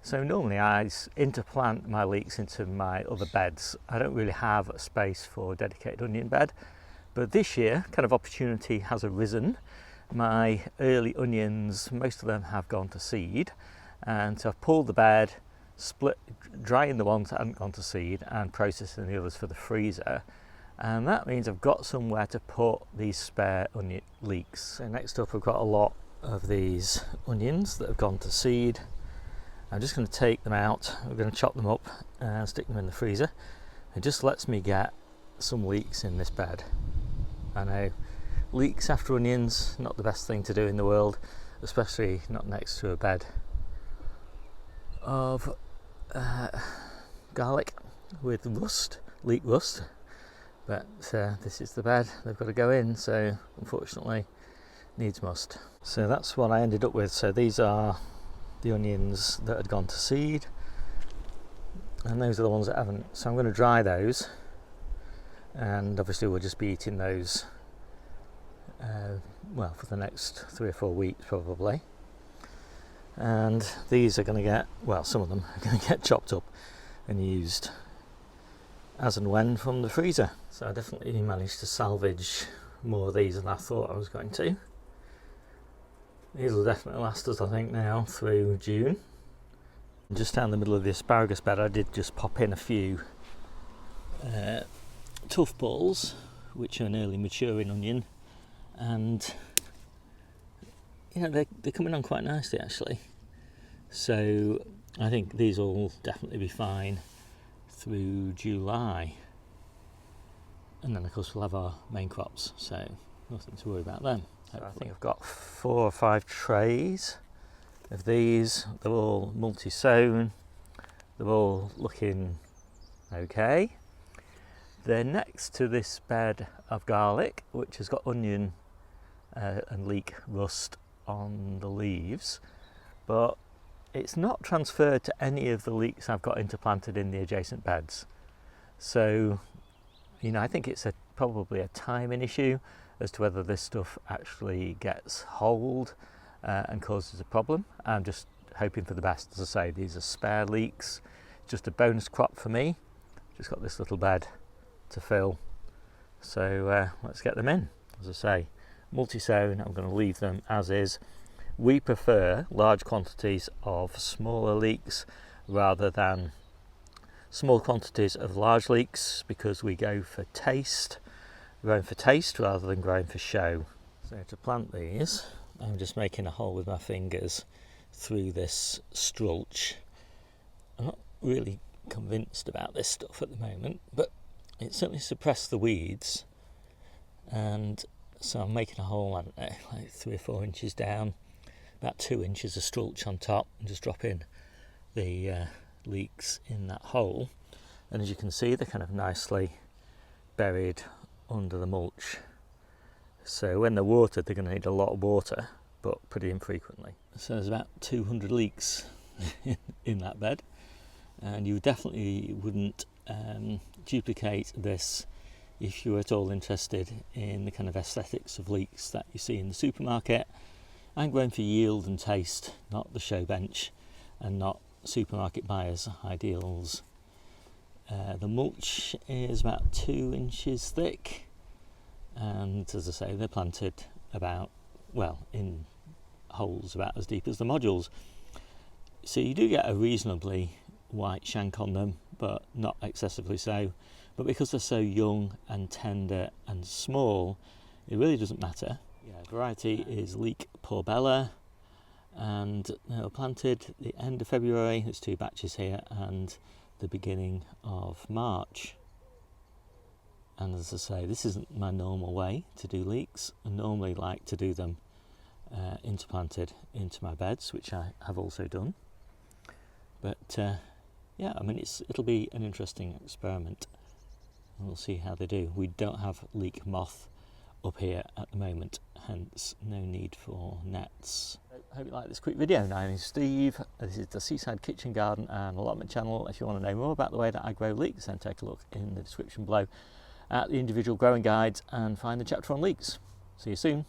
So normally I interplant my leeks into my other beds. I don't really have a space for a dedicated onion bed, but this year kind of opportunity has arisen. My early onions, most of them have gone to seed, and so I've pulled the bed, drying the ones that haven't gone to seed and processing the others for the freezer, and that means I've got somewhere to put these spare onion leeks. So next up, I've got a lot of these onions that have gone to seed. I'm just going to take them out. We're going to chop them up and stick them in the freezer. It just lets me get some leeks in this bed. I know leeks after onions, not the best thing to do in the world, especially not next to a bed of garlic with rust, leek rust. But this is the bed they've got to go in, so unfortunately needs must. So that's what I ended up with. So these are the onions that had gone to seed, and those are the ones that haven't. So I'm going to dry those, and obviously we'll just be eating those well, for the next 3 or 4 weeks probably. And these are going to get, well, some of them are going to get chopped up and used as and when from the freezer. So I definitely managed to salvage more of these than I thought I was going to. These will definitely last us, I think, now through June. Just down the middle of the asparagus bed, I did just pop in a few tough balls, which are an early maturing onion, and you know, they're coming on quite nicely actually. So I think these will definitely be fine through July, and then of course we'll have our main crops, so nothing to worry about then. So I think I've got 4 or 5 trays of these. They're all multi-sown. They're all looking okay. They're next to this bed of garlic, which has got onion and leek rust on the leaves, but it's not transferred to any of the leeks I've got interplanted in the adjacent beds. So, you know, I think it's probably a timing issue as to whether this stuff actually gets hold and causes a problem. I'm just hoping for the best. As I say, these are spare leeks, just a bonus crop for me. Just got this little bed to fill, so let's get them in. As I say, multi-sown, I'm going to leave them as is. We prefer large quantities of smaller leeks rather than small quantities of large leeks, because we go for taste. We're going for taste rather than growing for show. So to plant these, I'm just making a hole with my fingers through this strulch. I'm not really convinced about this stuff at the moment, but it certainly suppressed the weeds, and so I'm making a hole, I don't know, like 3 or 4 inches down, about 2 inches of strulch on top, and just drop in the leeks in that hole. And as you can see, they're kind of nicely buried under the mulch, so when they're watered they're going to need a lot of water, but pretty infrequently. So there's about 200 leeks in that bed, and you definitely wouldn't duplicate this if you're at all interested in the kind of aesthetics of leeks that you see in the supermarket. I'm going for yield and taste, not the show bench and not supermarket buyers' ideals. The mulch is about 2 inches thick, and as I say, they're planted about, well, in holes about as deep as the modules. So you do get a reasonably white shank on them, but not excessively so. But because they're so young and tender and small, it really doesn't matter. Yeah, variety is Leek Porbella, and they were planted the end of February. There's 2 batches here, and the beginning of March. And as I say, this isn't my normal way to do leeks. I normally like to do them interplanted into my beds, which I have also done. But yeah, I mean, it'll be an interesting experiment, and we'll see how they do. We don't have leek moth up here at the moment, hence no need for nets. I hope you like this quick video. My name is Steve, this is the Seaside Kitchen Garden and Allotment channel. If you want to know more about the way that I grow leeks, then take a look in the description below at the individual growing guides and find the chapter on leeks. See you soon.